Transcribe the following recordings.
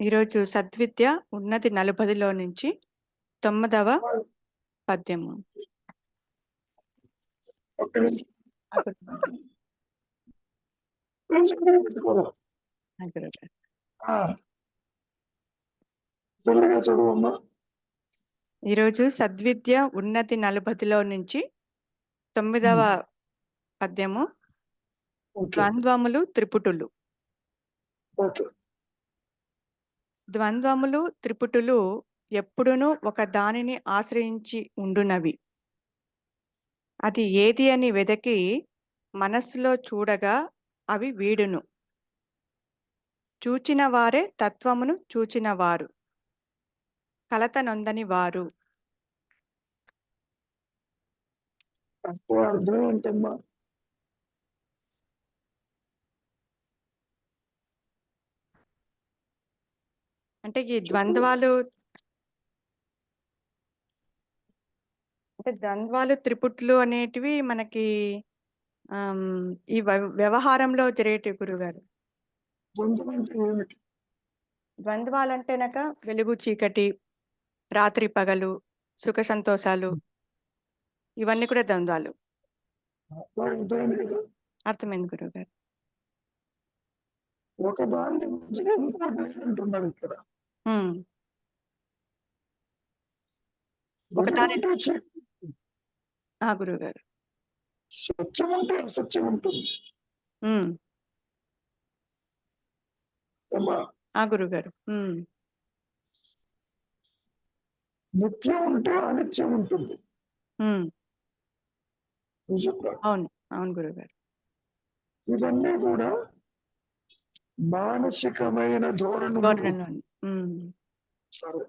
ఈరోజు సద్విద్య ఉన్నతి 40లో నుంచి 9వ పద్యము. ఈరోజు సద్విద్య ఉన్నతి 40లో నుంచి 9వ పద్యము. ద్వంద్వములు త్రిపుటులు. ద్వంద్వములు త్రిపుటులు ఎప్పుడునూ ఒక దానిని ఆశ్రయించి ఉండునవి. అది ఏది అని వెదకి మనస్సులో చూడగా అవి వీడును. చూచిన వారే తత్వమును చూచిన వారు, కలత నొందని వారు. అర్థం ఏంటమ్మా? అంటే ఈ ద్వంద్వాలు త్రిపుట్లు అనేటివి మనకి ఈ వ్యవహారంలో జరిగేటివి గురుగారు. ద్వంద్వాలంటేనక వెలుగు చీకటి, రాత్రి పగలు, సుఖ సంతోషాలు, ఇవన్నీ కూడా ద్వంద్వాలు. అర్థమైంది గురుగారు. ఒక దాన్ని అంటున్నారు ఇక్కడ. గురుగారు సత్యం అంటే అసత్యం ఉంటుంది. గురుగారు నిత్యం ఉంటే అనిత్యం ఉంటుంది. అవును అవును గురుగారు. ఇవన్నీ కూడా మానసికమైన ధోరణి. సరే,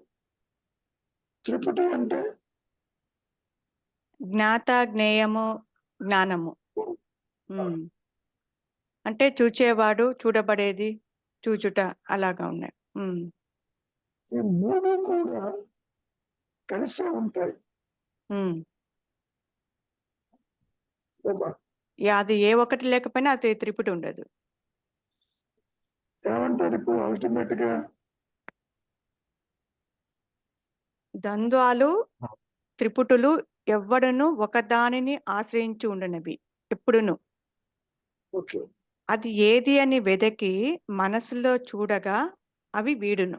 త్రిపుటి అంటే జ్ఞాత, జ్ఞేయము, జ్ఞానము. అంటే చూచేవాడు, చూడబడేది, చూచుట, అలాగా ఉన్నాయి. ఈ మూడు కూడా కలిసే ఉంటాయి. అది ఏ ఒక్కటి లేకపోయినా అది త్రిపుటి ఉండదు. ఏమంటారు ఇప్పుడు అల్టిమేట్ గా? ద్వంద్వాలు త్రిపుటులు ఎవ్వడును ఒకదానిని ఆశ్రయించి ఉండనవి ఎప్పుడును. అది ఏది అని వెదకి మనసులో చూడగా అవి వీడును.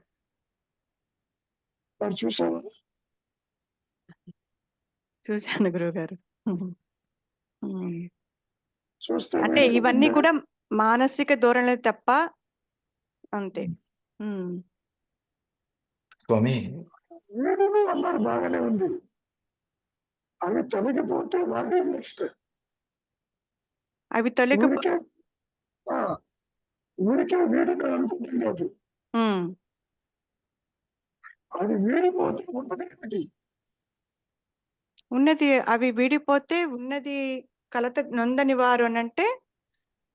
చూశాను గురువుగారు. అంటే ఇవన్నీ కూడా మానసిక ధోరణి తప్ప, అంతే. స్వామి అన్నారు, బాగానే ఉంది. అవి తొలగిపోతే నెక్స్ట్ అవి ఊరికే వీడిని అనుకుంటుంది కాదు. అది వీడిపోతే ఉన్నది ఏమిటి? ఉన్నది అవి వీడిపోతే ఉన్నది కలత నొందని వారు అని అంటే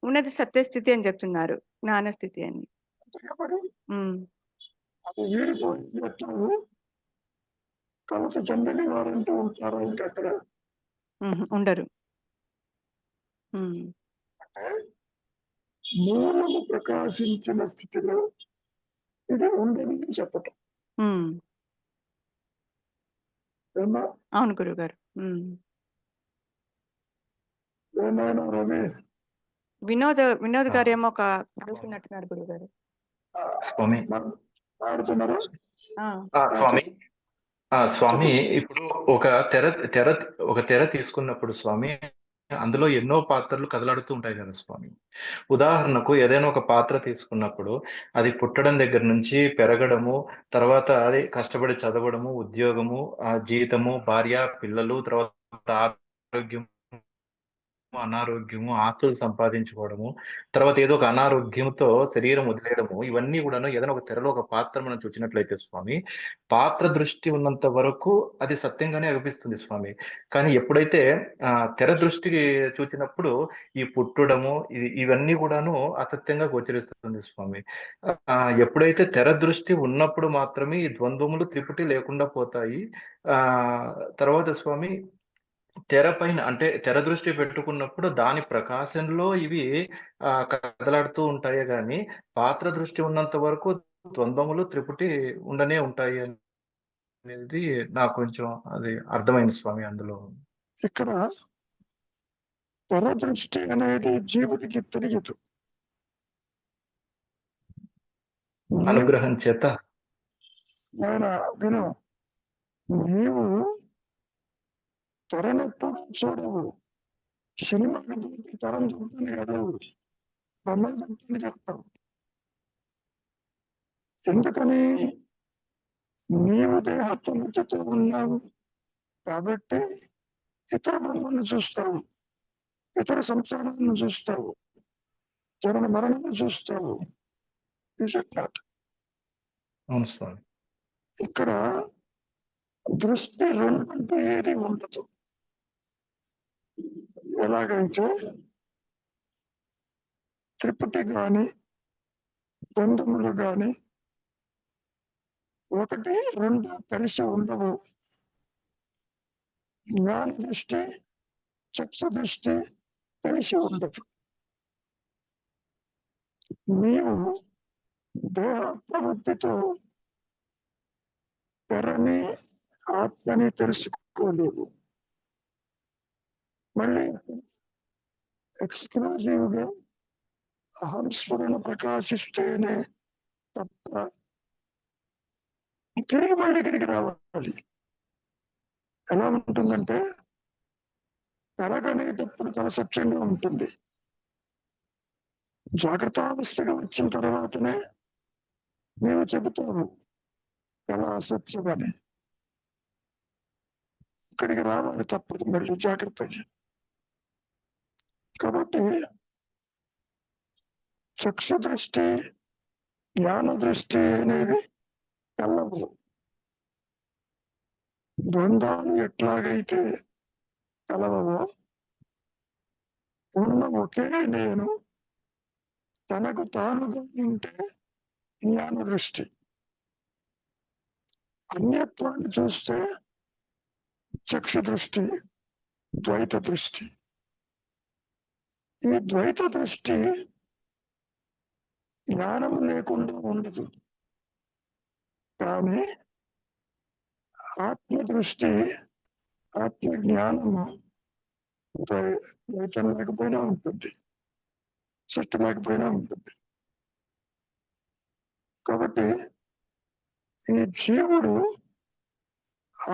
ఉన్నది సత్యస్థితి అని చెప్తున్నారు, జ్ఞానస్థితి అని. అది వీడిపోయినట్టు కలత చెందని వారు అంటూ ఉంటారు. ఇంకక్కడ ఉండరు. అంటే మూలము ప్రకాశించిన స్థితిలో ఇది ఉండదు అని చెప్పటం. అవును గురుగారు. ఏమైనా రవి వినోద్ గారు ఏమో ఒక అడుగుతున్నట్టున్నారు గురుగారు. స్వామి ఆడుతున్నారా? స్వామి స్వామి ఇప్పుడు ఒక తెర తీసుకున్నప్పుడు స్వామి, అందులో ఎన్నో పాత్రలు కదలాడుతూ ఉంటాయి కదా స్వామి. ఉదాహరణకు ఏదైనా ఒక పాత్ర తీసుకున్నప్పుడు అది పుట్టడం దగ్గర నుంచి పెరగడము, తర్వాత అది కష్టపడి చదవడము, ఉద్యోగము, జీతము, భార్య, పిల్లలు, తర్వాత ఆరోగ్యం, అనారోగ్యము, ఆస్తులు సంపాదించుకోవడము, తర్వాత ఏదో ఒక అనారోగ్యంతో శరీరం వదిలేయడము, ఇవన్నీ కూడాను ఏదైనా ఒక తెరలో ఒక పాత్ర మనం చూసినట్లయితే స్వామి, పాత్ర దృష్టి ఉన్నంత వరకు అది సత్యంగానే అనిపిస్తుంది స్వామి. కానీ ఎప్పుడైతే తెర దృష్టికి చూసినప్పుడు ఈ పుట్టడము ఇవన్నీ కూడాను అసత్యంగా గోచరిస్తుంది స్వామి. ఎప్పుడైతే తెర దృష్టి ఉన్నప్పుడు మాత్రమే ఈ ద్వంద్వములు త్రిపుటి లేకుండా పోతాయి. తర్వాత స్వామి తెర పైన అంటే తెర దృష్టి పెట్టుకున్నప్పుడు దాని ప్రకాశంలో ఇవి కదలాడుతూ ఉంటాయే గానీ, పాత్ర దృష్టి ఉన్నంత వరకు ద్వంద్వములు, త్రిపుటి ఉండనే ఉంటాయి అనేది నాకు కొంచెం అది అర్థమైంది స్వామి అందులో. ఇక్కడ పరదృష్టి అనేది జీవుడికి తెలియదు. అనుగ్రహం చేత ఆయన విను, నీవు తెరనెప్పుడు చూడవు. సినిమాకి పోతే తరం చూడని కదవు, బొమ్మ చూడని చెప్తావు. ఎందుకని? నీవు దేహత్వముతో ఉన్నావు కాబట్టి ఇతర బొమ్మలను చూస్తావు, ఇతర సంసారాలను చూస్తావు, జరణ మరణాలను చూస్తావు. అవును స్వామి. ఇక్కడ దృష్టి రెండంటూ ఏది ఉండదు. ఎలాగైతే త్రిపుటి గాని ద్వంద్వములు గాని ఒకటి రెండు కలిసి ఉండవు. జ్ఞాన దృష్టి, చక్షు దృష్టి కలిసి ఉండదు. నీవు దేహ ప్రవృత్తితో తెరని ఆత్మని తెలుసుకోలేవు. మళ్ళీ ఎక్స్క్లూజివ్ గా అహం స్ఫురణ ప్రకాశిస్తేనే తప్ప తిరిగి మళ్ళీ ఇక్కడికి రావాలి. ఎలా ఉంటుందంటే కలగనేటప్పుడు చాలా స్వచ్ఛంగా ఉంటుంది. జాగ్రత్తావస్థగా వచ్చిన తర్వాతనే నీవు చెబుతావు ఎలా అసత్యమని. ఇక్కడికి రావాలి తప్పదు మళ్ళీ జాగ్రత్తగా. కాబట్టి చక్షు దృష్టి, జ్ఞాన దృష్టి అనేవి కలవు. ద్వంద్వాలు ఎట్లాగైతే కలవవో ఉన్న ఒకే నేను తనకు తానుగా ఉంటే జ్ఞాన దృష్టి. అన్యత్వాన్ని చూస్తే చక్షు దృష్టి, ద్వైత దృష్టి. ఈ ద్వైత దృష్టి జ్ఞానం లేకుండా ఉండదు, కానీ ఆత్మ దృష్టి, ఆత్మ జ్ఞానము ద్వైతం లేకపోయినా ఉంటుంది, సృష్టి లేకపోయినా ఉంటుంది. కాబట్టి ఈ జీవుడు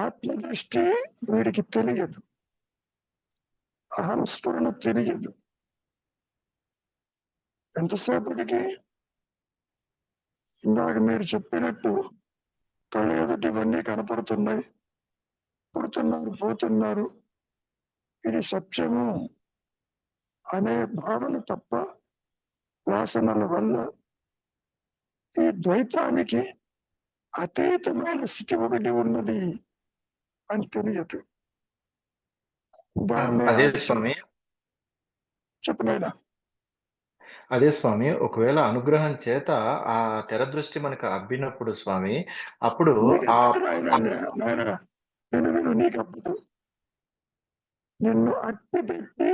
ఆత్మ దృష్టి వీడికి తెలియదు, అహం స్ఫురణ తెలియదు. ఎంతసేపటికి ఇందాక మీరు చెప్పినట్టు కళ్ళ ఎదుటి ఇవన్నీ కనపడుతున్నాయి, పుడుతున్నారు, పోతున్నారు, ఇది సత్యము అనే భావన తప్ప వాసనల వల్ల ఈ ద్వైతానికి అతీతమైన స్థితి ఒకటి ఉన్నది అని తెలియదు. అదే స్వామి. చెప్పనైనా అదే స్వామి. ఒకవేళ అనుగ్రహం చేత ఆ తెర దృష్టి మనకు అబ్బినప్పుడు స్వామి, అప్పుడు నీకప్పుడు నిన్ను అట్టి పెట్టి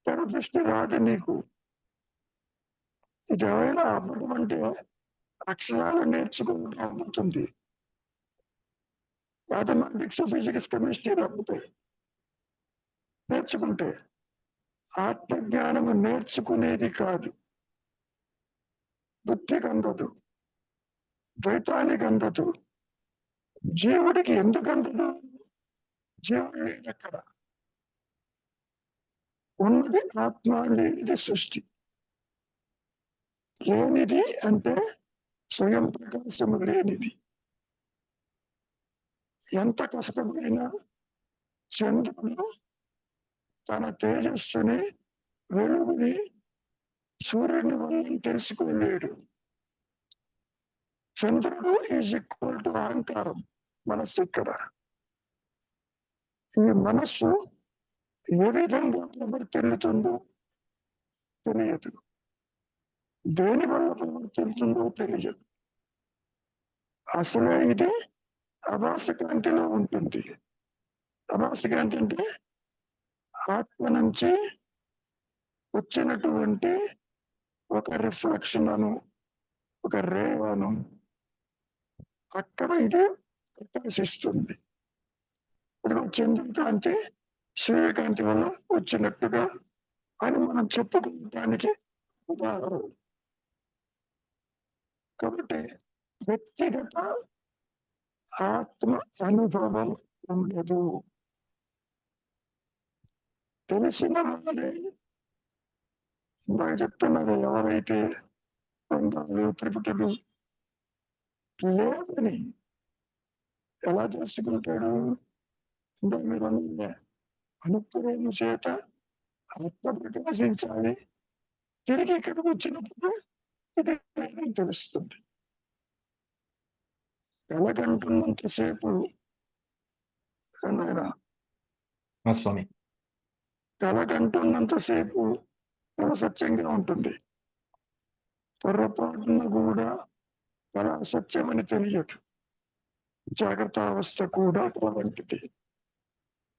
తెర దృష్టి రాదు నీకు. ఇది ఎవరైనా అవ్వడం అంటే అక్షరాలు నేర్చుకోవడం అమ్ముతుంది. మ్యాథమెటిక్స్, ఫిజిక్స్, కెమిస్ట్రీ అమ్ముతాయి. నేర్చుకుంటే ఆత్మజ్ఞానము నేర్చుకునేది కాదు, బుద్ధికి అందదు, ద్వైతానికి అందదు. జీవుడికి ఎందుకు అందదు? జీవుడు లేదు అక్కడ, ఉన్నది ఆత్మ, లేనిది సృష్టి. లేనిది అంటే స్వయం ప్రకాశము లేనిది. ఎంత కష్టపడినా చంద్రుడు తన తేజస్సుని, వెలుగుని సూర్యుని వల్ల తెలుసుకోలేడు. చంద్రుడు ఈజ్ ఈక్వల్ టు అహంకారం, మనస్సు. ఇక్కడ ఈ మనస్సు ఏ విధంగా ప్రవర్తిల్లుతుందో తెలియదు, దేని వల్ల ప్రవర్తిల్లుతుందో తెలియదు. అసలే ఇది ఆభాస కాంతిలో ఉంటుంది. తమాషగా ఏంటంటే ఆత్మ నుంచి వచ్చినటువంటి ఒక రిఫ్లెక్షన్ అను, ఒక రేవ్ అను అక్కడ ఇది ప్రకాశిస్తుంది. ఇదిగో చంద్రకాంతి సూర్యకాంతి వల్ల వచ్చినట్టుగా అని మనం చెప్పుకోవడానికి ఉదాహరణ. కాబట్టి వ్యక్తిగత ఆత్మ అనుభవం ఉండదు. తెలిసిన వారే ఇందాక చెప్తున్నది ఎవరైతే పొందాలు త్రిపుటులు లేవని ఎలా తెలుసుకుంటాడు? ఇందాక మీరు అన్నది అనుగ్రహం చేత ఆత్మ ప్రకాశించాలి. తిరిగి ఇక్కడికి వచ్చినప్పుడు ఇది లేదని తెలుస్తుంది. కలగంటున్నంతసేపు నాయన స్వామి కలగంటున్నంతసేపు కళ సత్యంగా ఉంటుంది. పొరపాటున కూడా కళ అసత్యమని తెలియదు. జాగ్రత్త అవస్థ కూడా కళ వంటిది.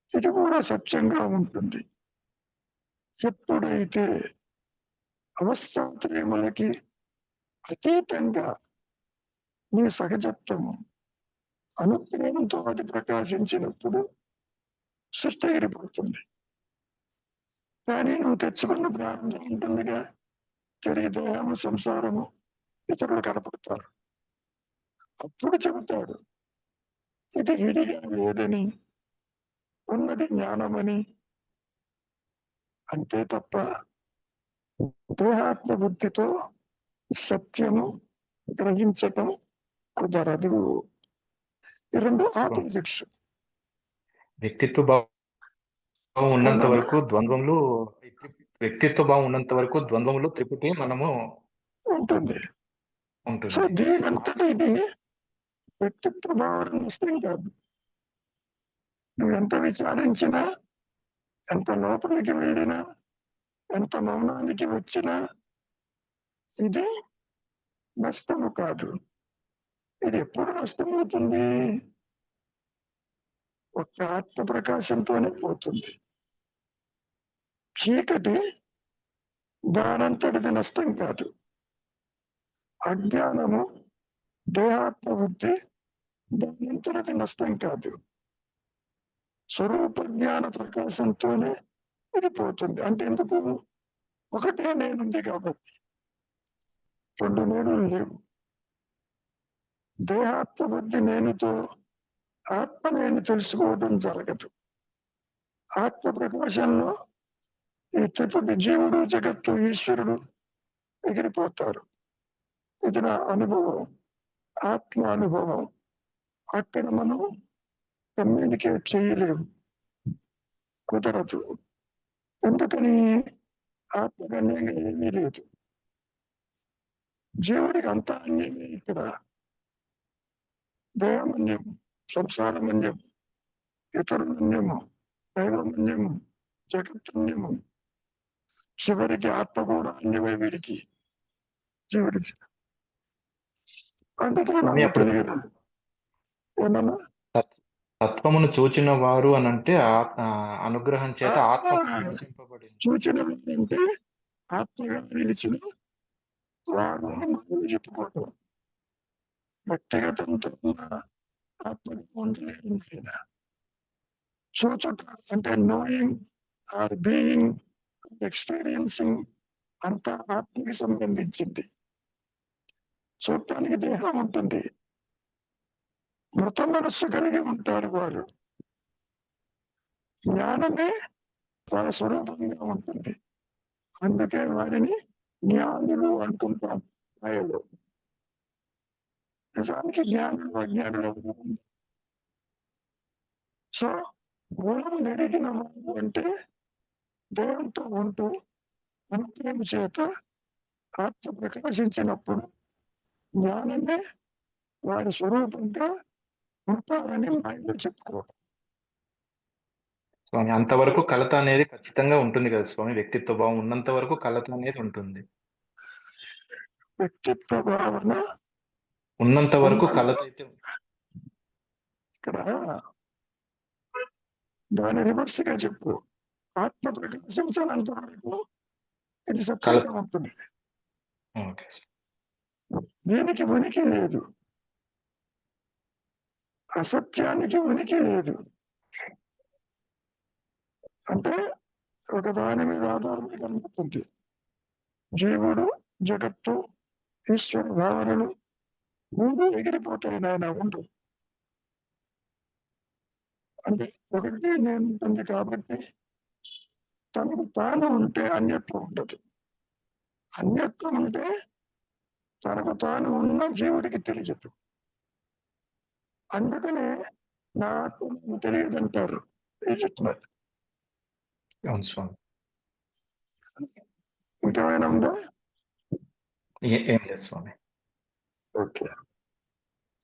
ఇది కూడా సత్యంగా ఉంటుంది. ఎప్పుడైతే అవస్థాత్రయములకి అతీతంగా నీ సహజత్వము అనుగ్రహంతో అది ప్రకాశించినప్పుడు సృష్టి ఏర్పడుతుంది. కానీ నువ్వు తెచ్చుకున్న ప్రారంభం ఉంటుందిగా, తిరిగి దేహము సంసారము ఇతరులు కనపడతారు. అప్పుడు చెబుతాడు ఇది విడిగా లేదని, ఉన్నది జ్ఞానమని. అంతే తప్ప దేహాత్మ బుద్ధితో సత్యము గ్రహించటం కుదరదు. ఈ రెండు ఆపోజిట్స్. వ్యక్తిత్వ భావం ఉన్నంత వరకు ద్వంద్వములు త్రిపుటి మనము ఉంటుంది. సో ఉంటుంది. దీనంతటా ఇది వ్యక్తిత్వ భావన నష్టం కాదు. నువ్వు ఎంత విచారించినా, ఎంత లోపలికి వెళ్ళినా, ఎంత మౌనానికి వచ్చినా ఇది నష్టము కాదు. ఇది ఎప్పుడు నష్టమవుతుంది? ఒక్క ఆత్మ ప్రకాశంతోనే పోతుంది. చీకటి దానంతటిది నష్టం కాదు. అజ్ఞానము దేహాత్మ బుద్ధి దానంతటిది నష్టం కాదు. స్వరూప జ్ఞాన ప్రకాశంతోనే ఇది పోతుంది. అంటే ఎందుకు? ఒకటే నేనుంది కాబట్టి. రెండు నేను లేవు. దేహాత్మ బుద్ధి నేనుతో ఆత్మ నేను తెలుసుకోవడం జరగదు. ఆత్మ ప్రకాశంలో ఈ త్రిపుటి జీవుడు జగత్తు ఈశ్వరుడు ఎగిరిపోతారు. ఇది నా అనుభవం, ఆత్మ అనుభవం. అక్కడ మనం కమ్యూనికేట్ చేయలేము, కుదరదు. ఎందుకని? ఆత్మగణ్యంగా ఏమీ లేదు. జీవుడికి అంతా అన్యమే. ఇక్కడ దేహమన్యం, సంసారమన్యం, ఇతరులన్యము, దైవమన్యము, జగత్తన్యము. చివరికి ఆత్మ కూడా అన్యమే వీడికి, జీవుడికి. అందుకే స్వామి, నాకు అప్పుడు తెలియదు. ఏమన్నా తత్వమును చూచిన వారు అనంటే అనుగ్రహం చేత ఆత్మ ప్రకాశింపబడింది. సూచన ఏంటంటే ఆత్మగా నిలిచిన వారు అని మనం చెప్పుకోవటం. వ్యక్తిగతంతో ఉన్న ఆత్మగా ఉండలేదు. చూచుట అంటే నోయింగ్ ఆర్ బీయింగ్, ఎక్స్పీరియన్సింగ్ అంతా ఆత్మకి సంబంధించింది. చూడటానికి దేహం ఉంటుంది. మృత మనస్సు కలిగి ఉంటారు వారు. జ్ఞానమే వాళ్ళ స్వరూపంగా ఉంటుంది. అందుకే వారిని జ్ఞానులు అనుకుంటాం మాయలో. నిజానికి జ్ఞానులు అజ్ఞానులు ఉంది. సో మూలము నెరిగిన వారు అంటే దేవునితో ఉంటూ అనుగ్రహం చేత ఆత్మ ప్రకాశించినప్పుడు జ్ఞానమే వారి స్వరూపంగా ఉంటారని మాయలో చెప్పుకోవడం. స్వామి, అంతవరకు కలత అనేది ఖచ్చితంగా ఉంటుంది కదా స్వామి. వ్యక్తిత్వ భావం ఉన్నంత వరకు కలత అనేది ఉంటుంది. వ్యక్తిత్వ భావన ఉన్నంత వరకు కలత అయితే ఇక్కడ దాని రివర్స్ గా చెప్పు. ఆత్మ ప్రకాశించినంత వరకు ఇది కల సత్యంగా ఉంటుంది. ఓకే. దీనికి ఉనికి లేదు, అసత్యానికి ఉనికి లేదు. అంటే ఒక దాని మీద ఆధారపడి కనబడుతుంది. జీవుడు, జగత్తు, ఈశ్వర భావనలు మూడు ఎగిరిపోతాయి నాయన ఉండు. అంటే ఒకటి నేను ఉంటుంది కాబట్టి తనకు తాను ఉంటే అన్యత్వం ఉండదు. అన్యత్వం ఉంటే తనకు తాను ఉన్న జీవుడికి తెలియదు. అందుకనే నా ఆత్మ తెలియదంటారు. అవును స్వామి. ఇంకేమైనా ఉందా? ఏం లేదు స్వామి. ఓకే.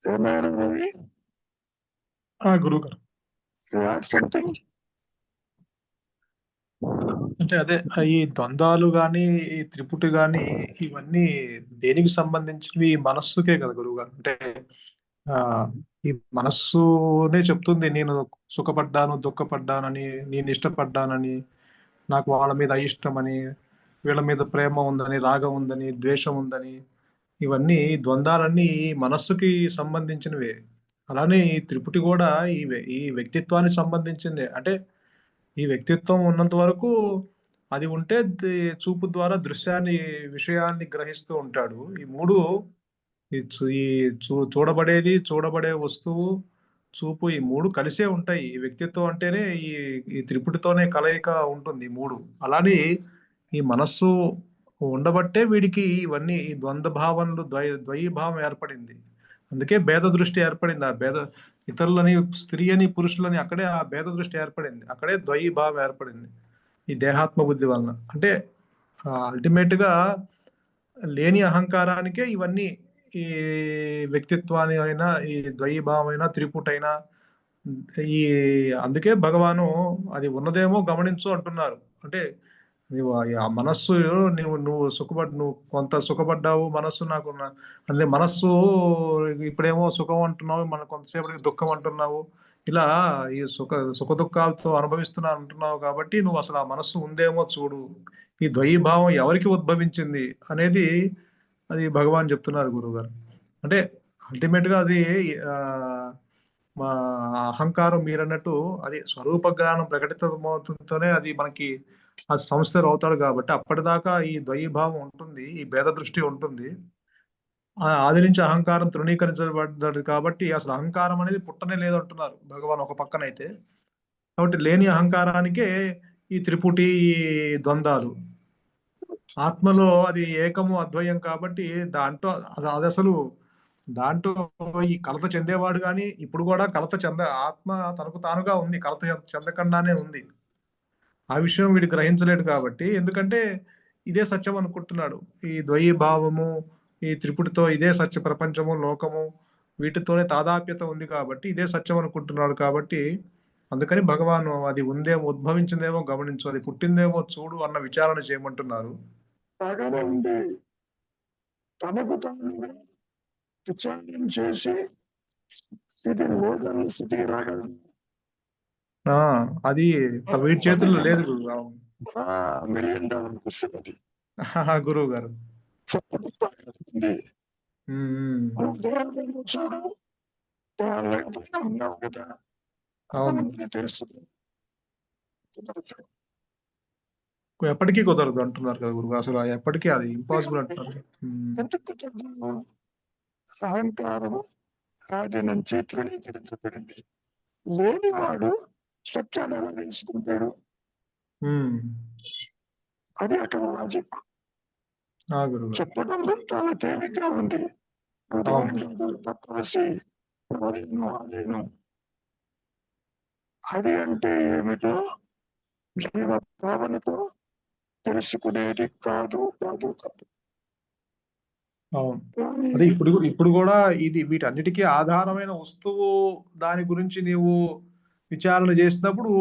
ఏమైనా రవి? గురువు గారు, సంథింగ్ అంటే అదే ఈ ద్వంద్వాలు గాని, ఈ త్రిపుటి గాని, ఇవన్నీ దేనికి సంబంధించినవి? మనస్సుకే కదా గురువు గారు. అంటే ఆ ఈ మనస్సునే చెప్తుంది నేను సుఖపడ్డాను, దుఃఖపడ్డానని, నేను ఇష్టపడ్డానని, నాకు వాళ్ళ మీద అయిష్టమని, వీళ్ళ మీద ప్రేమ ఉందని, రాగం ఉందని, ద్వేషం ఉందని, ఇవన్నీ ద్వంద్వాలన్నీ మనస్సుకి సంబంధించినవే. అలానే ఈ త్రిపుటి కూడా ఈ వ్యక్తిత్వానికి సంబంధించిందే. అంటే ఈ వ్యక్తిత్వం ఉన్నంత వరకు అది ఉంటే చూపు ద్వారా దృశ్యాన్ని, విషయాన్ని గ్రహిస్తూ ఉంటాడు. ఈ మూడు చూడబడేది, చూడబడే వస్తువు, చూపు, ఈ మూడు కలిసే ఉంటాయి. ఈ వ్యక్తిత్వం అంటేనే ఈ త్రిపుటితోనే కలయిక ఉంటుంది ఈ మూడు. అలానే ఈ మనస్సు ఉండబట్టే వీడికి ఇవన్నీ ఈ ద్వంద్వ భావనలు, ద్వయీభావం ఏర్పడింది. అందుకే భేద దృష్టి ఏర్పడింది. ఆ భేద ఇతరులని, స్త్రీ అని, పురుషులని, అక్కడే ఆ భేద దృష్టి ఏర్పడింది. అక్కడే ద్వయీభావం ఏర్పడింది ఈ దేహాత్మ బుద్ధి వలన. అంటే అల్టిమేట్ గా లేని అహంకారానికే ఇవన్నీ, ఈ వ్యక్తిత్వాన్ని అయినా, ఈ ద్వయీభావమైనా, త్రిపుటైనా, ఈ అందుకే భగవాను అది ఉన్నదేమో గమనించు అంటున్నారు. అంటే నువ్వు ఆ మనస్సు, నువ్వు కొంత సుఖపడ్డావు, మనస్సు అంటే మనస్సు ఇప్పుడేమో సుఖం అంటున్నావు, మన కొంతసేపటికి దుఃఖం అంటున్నావు. ఇలా ఈ సుఖ దుఃఖాలతో అనుభవిస్తున్నా అంటున్నావు కాబట్టి నువ్వు అసలు ఆ మనస్సు ఉందేమో చూడు. ఈ ద్వయీభావం ఎవరికి ఉద్భవించింది అనేది అది భగవాన్ చెప్తున్నారు గురువు గారు. అంటే అల్టిమేట్ గా అది ఆ మా అహంకారం మీరన్నట్టు అది స్వరూప జ్ఞానం ప్రకటితమవుతుంటేనే అది మనకి ఆ సంస్థలు అవుతాడు. కాబట్టి అప్పటిదాకా ఈ ద్వయీభావం ఉంటుంది, ఈ భేద దృష్టి ఉంటుంది. ఆది నుంచి అహంకారం తృణీకరించబడ్డది కాబట్టి అసలు అహంకారం అనేది పుట్టనే లేదంటున్నారు భగవాన్ ఒక పక్కనైతే. కాబట్టి లేని అహంకారానికే ఈ త్రిపుటి, ఈ ద్వంద్వాలు. ఆత్మలో అది ఏకము, అద్వయం కాబట్టి దాంట్లో అది అసలు దాంట్లో ఈ కలత చెందేవాడు గాని, ఇప్పుడు కూడా కలత ఆత్మ తనకు తానుగా ఉంది, కలత చెందకుండానే ఉంది. ఆ విషయం వీడు గ్రహించలేడు కాబట్టి, ఎందుకంటే ఇదే సత్యం అనుకుంటున్నాడు. ఈ ద్వయీభావము, ఈ త్రిపుటితో ఇదే సత్య ప్రపంచము, లోకము, వీటితోనే తాదాప్యత ఉంది కాబట్టి ఇదే సత్యం అనుకుంటున్నాడు. కాబట్టి అందుకని భగవాను అది ఉందేమో, ఉద్భవించిందేమో గమనించు, అది పుట్టిందేమో చూడు అన్న విచారణ చేయమంటున్నారు. బాగానే ఉంది. తనకు తానుగా విచారణ చేసి ఇది లేదని స్థితికి రాగలడు. అది వీటి చేతుల్లో లేదు $1 million వస్తుంది గురువు గారు. నువ్వు దేహాలను చూడు, దేహాలు లేకపోయినా ఉన్నావు కదా, తెలుస్తుంది. ఎప్పటికీ కుదరదు అంటున్నారు కదా గురువు. అసలు ఎప్పటికీ అది ఇంపాసిబుల్ అంటున్నారు. ఎందుకు కుదరదు? అహంకారము ఆది నుంచి తృణీకరించబడింది. లేనివాడు సత్యాన్ని ఎలా తెలుసుకుంటాడు? అది అక్కడ లాజిక్. చెప్పడం చాలా తేలిగ్గా ఉంది. తత్వసి అదేను. అది అంటే ఏమిటో జీవ భావనతో తెలుసుకునేది కాదు కాదు కాదు. అదే ఇప్పుడు కూడా ఇది వీటన్నిటికీ ఆధారమైన వస్తువు దాని గురించి నీవు విచారణ చేసినప్పుడు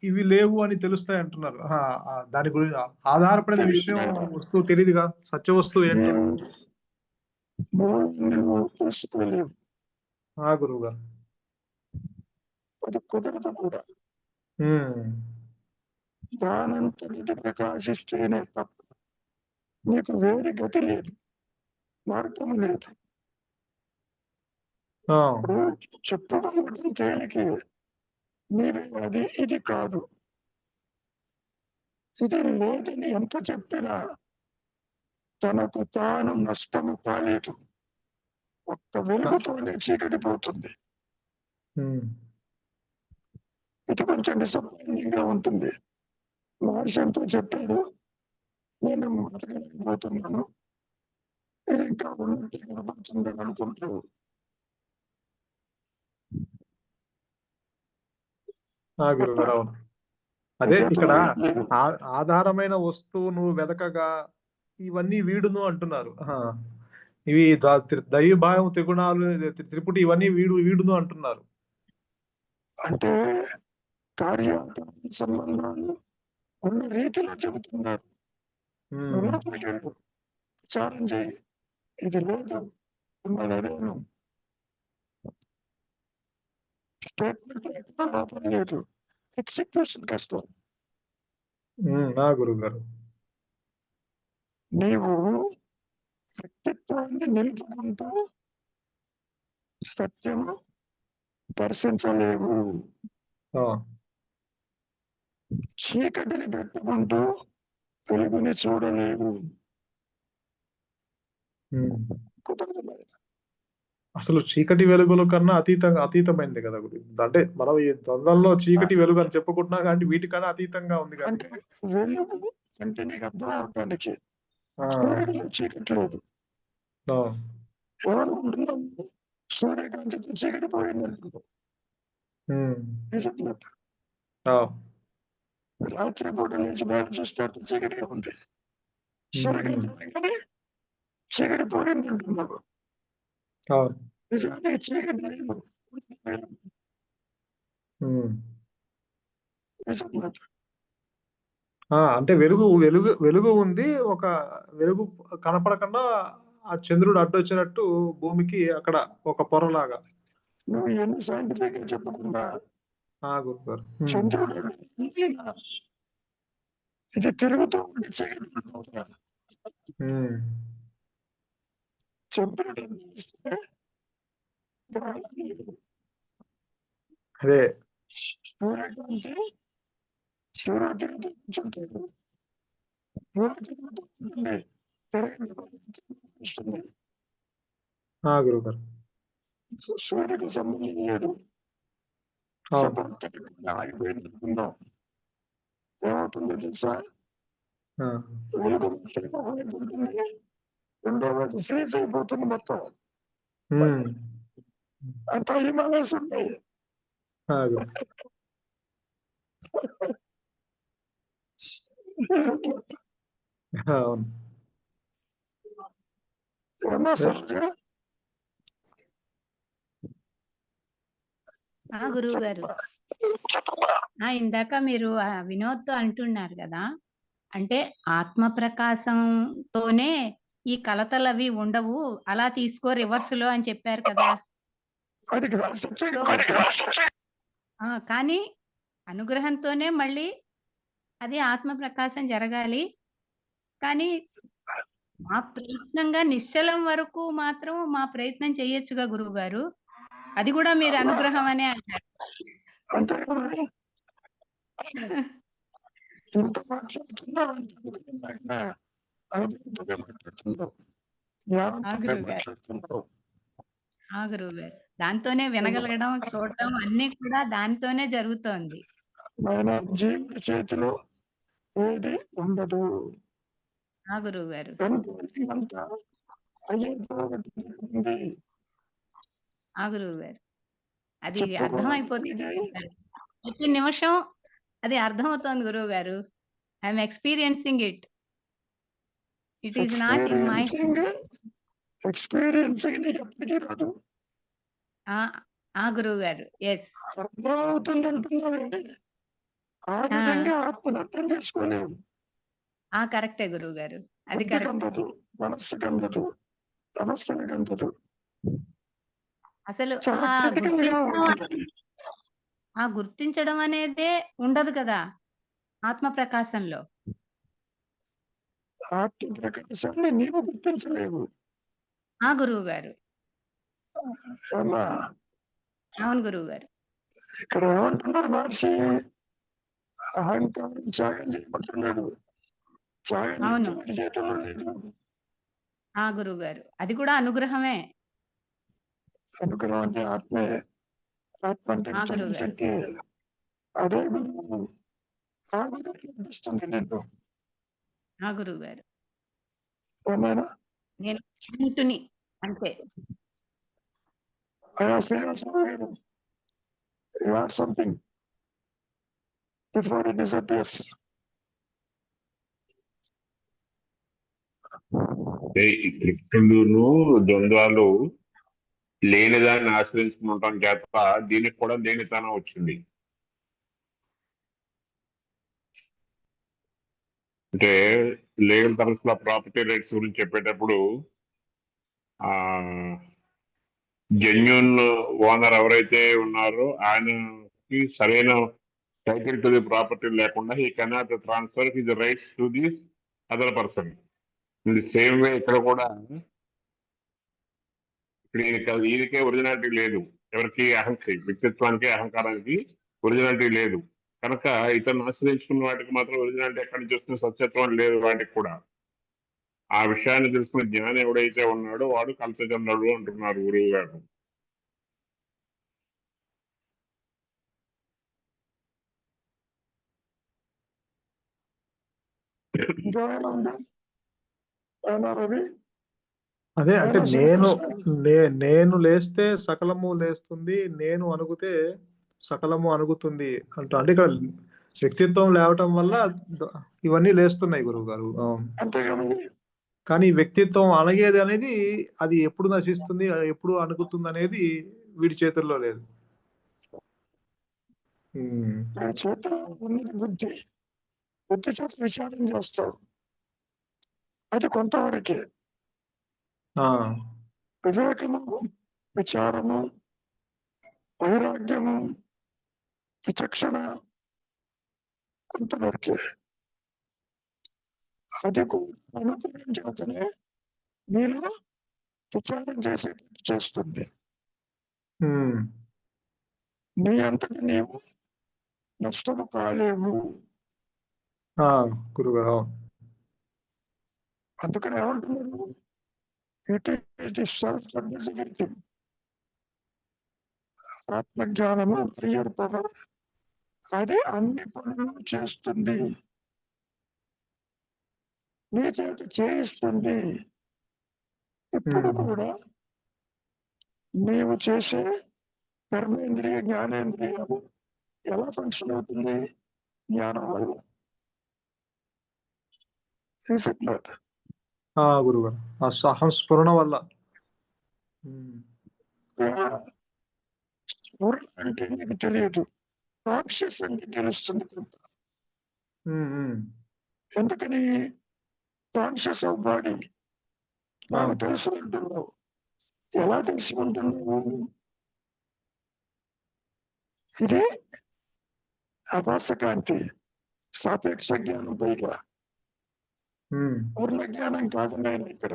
ఇవి లేవు అని తెలుస్తాయి అంటున్నారు. దాని గురించి ఆధారపడిన విషయం వస్తువు తెలియదుగా, సత్య వస్తువు ఏంటో తెలుసుకోలేవు. గురువు గారు. అది కుదరదు కూడా. దానంతటిది ప్రకాశిస్తేనే తప్ప నీకు వేరే గతి లేదు, మార్గం లేదు. ఇప్పుడు చెప్పుకోవడం తేలికే, మీరు అది ఇది కాదు, ఇది లేదని ఎంత చెప్పినా తనకు తాను నష్టము కాలేదు. ఒక్క వెలుగుతోనే చీకటి పోతుంది. ఇది కొంచెం డిసప్పాయింటింగ్ గా ఉంటుంది. మహర్షి ఎంతో చెప్పాడు, నేను మాట్లాడలేకపోతున్నాను, ఇది ఇంకా ఉన్నట్టు కనపడుతుందని అనుకుంటావు. గురుగారు అవును. అదే ఇక్కడ ఆధారమైన వస్తువు నువ్వు వెదకగా ఇవన్నీ వీడును అంటున్నారు. ఇవి దైవభావం, త్రిగుణాలు, త్రిపుటి ఇవన్నీ వీడును అంటున్నారు. అంటే కార్య సంబంధాలు ఉన్న రీతిలో చెబుతున్నారు. విచారం చేయి, ఇది లేదు, ఉన్నది అదేను. స్టేట్మెంట్ లోపం లేదు, ఎక్సిక్యూషన్ కష్టం. గురువు గారు, నీవు వ్యక్తిత్వాన్ని నిలుపుకుంటూ సత్యము దర్శించలేవు, చీకటిని పెట్టుకుంటూ వెలుగుని చూడలేవు. అసలు చీకటి వెలుగుల కన్నా అతీతమైంది కదా గురు. అంటే మనం ఈ ద్వంద్వంలో చీకటి వెలుగు అని చెప్పుకుంటున్నా కానీ వీటికన్నా అతీతంగా ఉంది కదా. అంటే వెలుగు అంటే నీకు అర్థం అవటానికి సూర్యుడిలో చీకటి లేదు. ఎవరు ఉంటున్నాం, సూర్యకాంతితో చీకటి పోయింది అంటున్నాం. రాత్రి పూట లేచి బయట చూస్తే చీకటిగా ఉంది, సూర్యకాంతి వెంటనే చీకటి పోయింది అంటున్నావు. నిజానికి చీకటి లేదు. అంటే వెలుగు ఉంది, ఒక వెలుగు కనపడకుండా ఆ చంద్రుడు అడ్డొచ్చినట్టు భూమికి అక్కడ ఒక పొరలాగా. నువ్వు ఎన్ని సైంటిఫిక్ గా చెప్పకుండా గురుగారు, చంద్రుడు ఇది తిరుగుతూ ఉండే చంద్రుడు అదే సూర్యకాంతి, సూర్యుడు తిరుగుతూ కూర్చుంటాడు, సూర్యుడు తిరుగుతూ ఉంటుంది, తిరగండి. గురుగారు, సూర్యుడికి సంబంధం లేదు. ఆగిపోయింది అనుకుందాం, ఏమవుతుందో తెలుసా, వెలుగు ఉంటుంది, రెండో వైపు ఫ్రీజ్ అయిపోతుంది మొత్తం. అంతా హిమాలయస్ ఉంటాయి. గురువు గారు, ఇందాక మీరు వినోద్తో అంటున్నారు కదా, అంటే ఆత్మ ప్రకాశంతోనే ఈ కలతలు అవి ఉండవు, అలా తీసుకో రివర్స్ లో అని చెప్పారు కదా. కానీ అనుగ్రహంతోనే మళ్ళీ అది ఆత్మ ప్రకాశం జరగాలి. కానీ మా ప్రయత్నంగా నిశ్చలం వరకు మాత్రం మా ప్రయత్నం చేయొచ్చుగా గురువు గారు, అది కూడా మీరు అనుగ్రహం అనే అంటారు. గురువు గారు, దాంతోనే వినగలగడం, చూడటం అన్ని కూడా దాంతోనే జరుగుతోంది. జీవుడి చేతిలో ఏది ఉండదు. గురువు గారు, గురువు గారు, అది అర్థమైపోతుంది. ప్రతి నిమిషం అది అర్థమవుతోంది గురువు గారు. I'm experiencing it. It is not in my experiencing ఎప్పటికీ రాదు. గురువు గారు, ఎస్ అర్థమవుతుంది అంటున్నారండి. ఆ విధంగా ఆత్మను అర్థం చేసుకోలేము. కరెక్టే గురువు గారు, అది కరెక్ట్. మనస్సుకు అందదు, అవస్థలకు అందదు. అసలు ఆ గుర్తించడం అనేదే ఉండదు కదా ఆత్మ ప్రకాశంలో. ఆత్మ ప్రకాశాన్ని నీవు గుర్తించలేవు. ఆ గురువు గారు. ఏమ్మా, అవును గురువు గారు. ఇక్కడ ఏమంటున్నారు మహర్షి? అహంకారం త్యాగం చేయమంటున్నాడు. త్యాగం అవును. చేసేవాడి చేతుల్లో లేదు. ఆ గురువు గారు. అది కూడా అనుగ్రహమే. అనుగ్రహం అంటే ఆత్మే. ఆత్మ అంటే ఆ గురువు గారు. శక్తి. అదే గురువు. ఆ గురువు నడిపిస్తుంది నిన్ను. ఆ గురువు గారు. ఏమైనా నేను వింటుని అంతే. శ్రీనివాసరావు గారు, you are something before it disappears. ఈ కృష్ణుడును ద్వంద్వాలు లేనిదాన్ని ఆశ్రయించుకుంటాం చేత దీనికి కూడా లేనితనం వచ్చింది. అంటే లీగల్ టర్మ్స్ లో ప్రాపర్టీ రైట్స్ గురించి చెప్పేటప్పుడు జెన్యున్ ఓనర్ ఎవరైతే ఉన్నారో ఆయనకి సరైన టైటిల్ టు ది ప్రాపర్టీ లేకుండా he cannot transfer his rights to the other person. In the same way ఇక్కడ కూడా ఇప్పుడు ఈయనకే ఒరిజినాలిటీ లేదు. ఎవరికి వ్యక్తిత్వానికి అహంకారానికి ఒరిజినాలిటీ లేదు కనుక ఇతను ఆశ్రయించుకున్న వాటికి మాత్రం ఒరిజినాలిటీ ఎక్కడి నుంచి వస్తుంది? సత్యత్వం లేదు వాటికి కూడా. ఆ విషయాన్ని తెలుసుకునే జ్ఞానం ఎవడైతే ఉన్నాడో వాడు కలసజన్నాడు అంటున్నారు గురువు గారు. ఇంకేమైనా ఉందా? ఏమన్నా రవి? అదే అంటే ఏమన్నా నేను శ్రీకృష్ణ? నేను లేస్తే సకలము లేస్తుంది, నేను అనుగుతే సకలము అనుగుతుంది అంటూ. అంటే ఇక్కడ వ్యక్తిత్వం లేవటం వల్ల ఇవన్నీ లేస్తున్నాయి గురువు గారు. అంతే కదా. కానీ వ్యక్తిత్వం అనగేది అనేది అది ఎప్పుడు నశిస్తుంది, ఎప్పుడు అనుగుతుంది అనేది వీడి చేతుల్లో లేదు. వాడి చేతిలో ఉన్నది బుద్ధి. బుద్ధి చేత విచారం చేస్తావు. అది కొంతవరకే. వివేకము, విచారము, వైరాగ్యము, విచక్షణ కొంతవరకే. అది కూడా అనుగ్రహం చేతనే నీలో విచారం చేస్తుంది. నీ అంతటి నీవు నష్టము కాలేవు. గురుగారు అందుకని ఏమంటున్నారు? It is self everything. ఆత్మజ్ఞానము హయ్యర్ పవర్ అది అన్ని పనులు చేస్తుంది, నీ చేత చేయిస్తుంది. ఇప్పుడు కూడా నీవు చేసే కర్మేంద్రియ జ్ఞానేంద్రియాలు ఎలా ఫంక్షన్ అవుతుంది? జ్ఞానం వల్ల. గురుగారు ఆ సహస్ఫురణ వల్ల. స్ఫురణ అంటే నీకు తెలియదు, కాన్షియస్ అంటే తెలుస్తుంది కొంత. ఎందుకని కాన్షియస్ ఆఫ్ బాడీ నాకు తెలుసు అంటున్నావు. ఎలా తెలుసుకుంటున్నావు? ఇది అభాసకాంతి, సాపేక్ష జ్ఞానం. పైగా పూర్ణ జ్ఞానం కాదు నేను ఇక్కడ.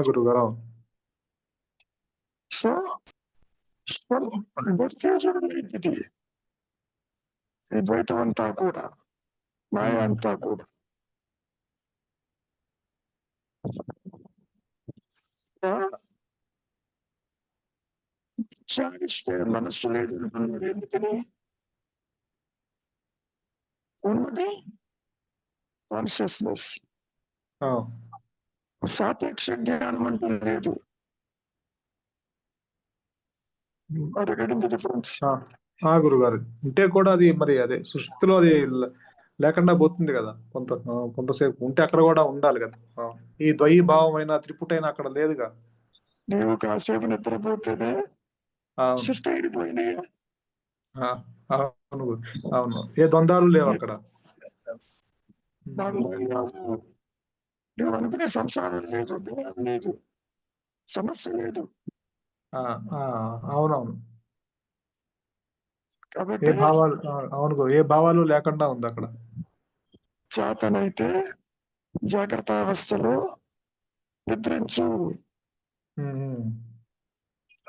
గురుగారు సో ఇది ఈ ద్వైతం అంతా కూడా, మాయ అంతా కూడా సాగిస్తే మనస్సు లేదు అంటున్నారు. ఎందుకని? ఉన్నది కాన్షియస్నెస్, సాపేక్ష జ్ఞానం అంటూ లేదు. డిఫరెన్స్. గురుగారు ఉంటే కూడా అది మరి అదే సృష్టిలో అది లేకుండా పోతుంది కదా. కొంతసేపు ఉంటే అక్కడ కూడా ఉండాలి కదా. ఈ ద్వై భావమైన త్రిపుటైన అక్కడ లేదుగా. నీవు కాసేపు నిద్రపోతేనే సృష్టి అయిపోయినాయి. అవును అవును, ఏ ద్వంద్వాలు లేవు అక్కడ. నువ్వు అనుకునే సంసారం లేదు, దేహం లేదు, సమస్య లేదు. అవునవును. కాబట్టి భావాలు అవును గురు, ఏ భావాలు లేకుండా ఉంది అక్కడ. చేతనైతే జాగ్రత్త అవస్థలో నిద్రించు,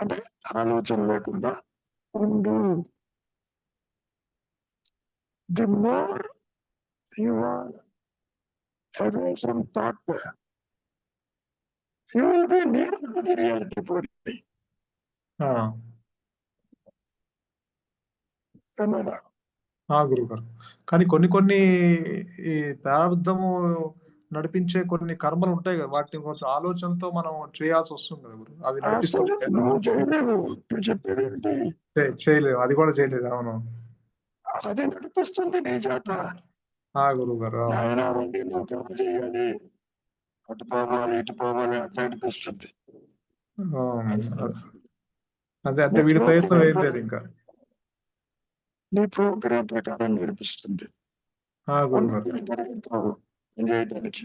అంటే ఆలోచన లేకుండా ఉండు. The more you are away from thought, you will be near to the reality body. గురువు గారు, కానీ కొన్ని ఈ ప్రారంధము నడిపించే కొన్ని కర్మలు ఉంటాయి కదా, వాటిని కొంచెం ఆలోచనతో మనం చేయాల్సి వస్తుంది కదా గురు. అవి అసలు నడిపిస్తాయి, నువ్వు చేయలేవు, నువ్వు చెప్పేది ఏంటి? చేయలేదు, అది కూడా చేయలేదు. అవును అది నడిపిస్తుంది నీ చేత. గురువు గారు. ఆయన వండి నువ్వు కర్మ చేయాలి, అటు పోవాలి ఇటు పోవాలి అంత నడిపిస్తుంది. అదే వీడి ప్రయత్నం ఏం లేదు ఇంకా. నీ ప్రోగ్రాం ప్రకారం నడిపిస్తుంది చేయడానికి.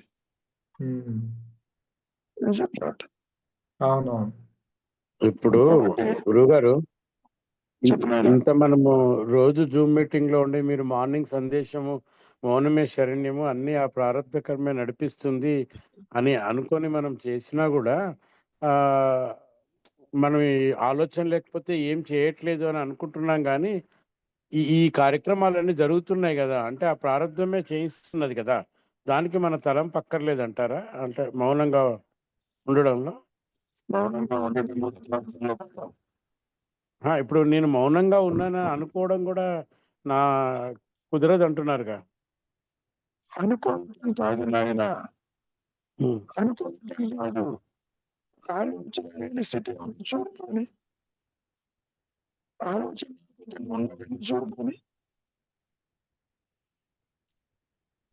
చెప్పినట్టు అవునవును. ఇప్పుడు గురువుగారు, చెప్పినారా? ఇంత మనము రోజు జూమ్ మీటింగ్ లో ఉండి మీరు మార్నింగ్ సందేశము మౌనమే శరణ్యము అన్ని ఆ ప్రారంభ కర్మే నడిపిస్తుంది అని అనుకొని మనం చేసినా కూడా మనం ఈ ఆలోచన లేకపోతే ఏం చేయట్లేదు అని అనుకుంటున్నాం. కానీ ఈ కార్యక్రమాలన్నీ జరుగుతున్నాయి కదా, అంటే ఆ ప్రారంభమే చేయిస్తున్నది కదా, దానికి మన తలం పక్కర్లేదంటారా? అంటే మౌనంగా ఉండడంలో. ఇప్పుడు నేను మౌనంగా ఉన్నానని అనుకోవడం కూడా నా కుదరదు అంటున్నారుగా. అనుకోవడం కాదు నాయన, అనుకోవడం కాదు, ఆలోచన లేని స్థితి చూడుకొని, ఆలోచన చూడుకొని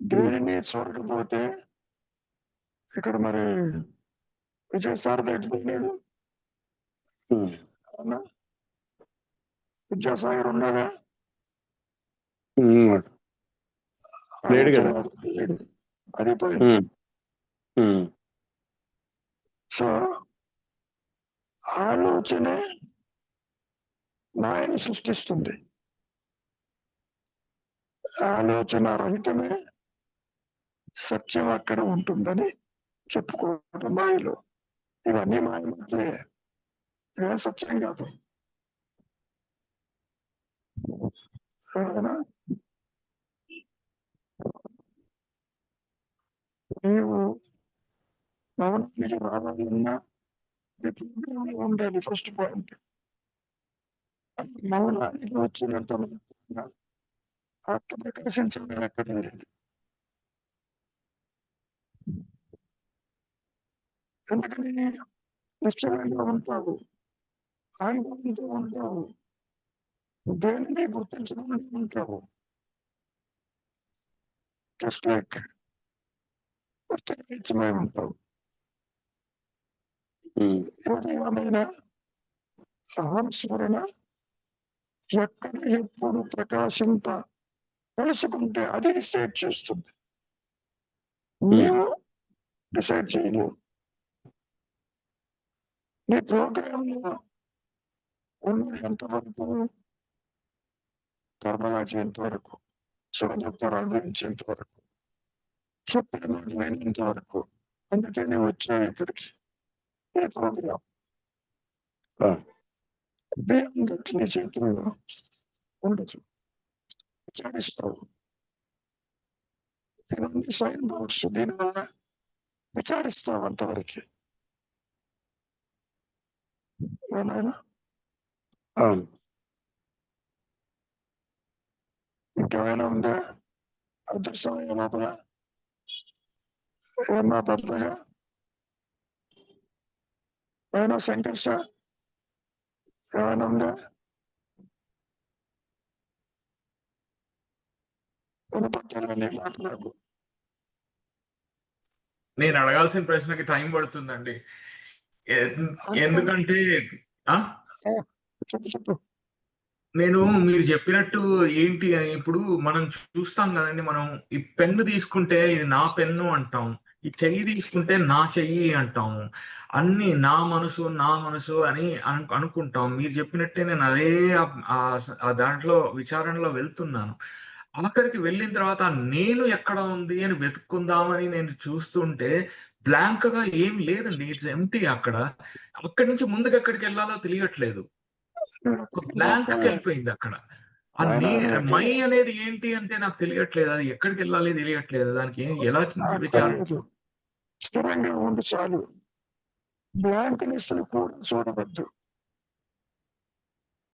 దేనిని చూడకపోతే ఇక్కడ మరి విజయసారథి ఎట్టిపోయినాడు, విద్యాసాగర్ ఉన్నాడా? అది పోయింది. సో ఆలోచనే నాయన సృష్టిస్తుంది, ఆలోచన రహితమే సత్యం అక్కడ ఉంటుందని చెప్పుకోవడం మాయలు. ఇవన్నీ మాయమతే, ఇవే సత్యం కాదు. నీవు మౌనానికి రావాలన్నా ఉండాలి. ఫస్ట్ పాయింట్, మౌనానికి వచ్చినంత ఆత్మ ప్రకాశించడం ఎక్కడ లేదు. ఎందుకని నిశ్చలంగా ఉంటావు, ఆనందంతో ఉంటావు, దేనిని గుర్తించడం ఉంటావు. జస్ట్ లైక్ నిత్యమై ఉంటావు. ఏమైనా అహం స్మరణ ఎక్కడ ఎప్పుడు ప్రకాశింప తెలుసుకుంటే అది డిసైడ్ చేస్తుంది, నీవు డిసైడ్ చేయలేవు. నీ ప్రోగ్రాంలో ఉన్నది ఎంతవరకు? కర్మరాజేంత వరకు, శుభదప్తరాలు అనుభవించేంత వరకు, చెప్పిన మాట అయినంత వరకు. అందుకే నువ్వు వచ్చావు ఇక్కడికి. ఏ ప్రోగ్రాం బియ్యం నీ చేతుల్లో ఉండదు, విచారిస్తావు. ఇవన్నీ సైన్ బోర్డ్స్, దీనివల్ల విచారిస్తావు అంతవరకు. ఏమైనా ఇంకేమైనా ఉందా అదృశ్యమైన లోపల? ఏమన్నా పద్మజ, ఏమైనా సంఘర్ష ఏమైనా ఉందా? వినపట్టాలని మాట నాకు. నేను అడగాల్సిన ప్రశ్నకి టైం పడుతుందండి, ఎందుకంటే చెప్పు. నేను మీరు చెప్పినట్టు ఏంటి అని ఇప్పుడు మనం చూస్తాం కదండి. మనం ఈ పెన్ను తీసుకుంటే ఇది నా పెన్ను అంటాం, ఈ చెయ్యి తీసుకుంటే నా చెయ్యి అంటాము, అన్ని నా మనసు అని అనుకుంటాం. మీరు చెప్పినట్టే నేను అదే ఆ దాంట్లో విచారణలో వెళ్తున్నాను. ఆఖరికి వెళ్ళిన తర్వాత నేను ఎక్కడ ఉంది అని వెతుక్కుందామని నేను చూస్తుంటే బ్లాంక్ గా ఏం లేదండి. ఇట్స్ ఎంప్టీ అక్కడ. అక్కడి నుంచి ముందుకు ఎక్కడికి వెళ్ళాలో తెలియట్లేదు. ఒక బ్లాంక్ వెళ్ళిపోయింది అక్కడ. మై అనేది ఏంటి అంటే నాకు తెలియట్లేదు. అది ఎక్కడికి వెళ్ళాలి తెలియట్లేదు. దానికి ఎలా విచారణ అక్కర్లేదు. స్థిరంగా ఉండి చాలు. బ్లాంక్నెస్ కూడా చూడవద్దు.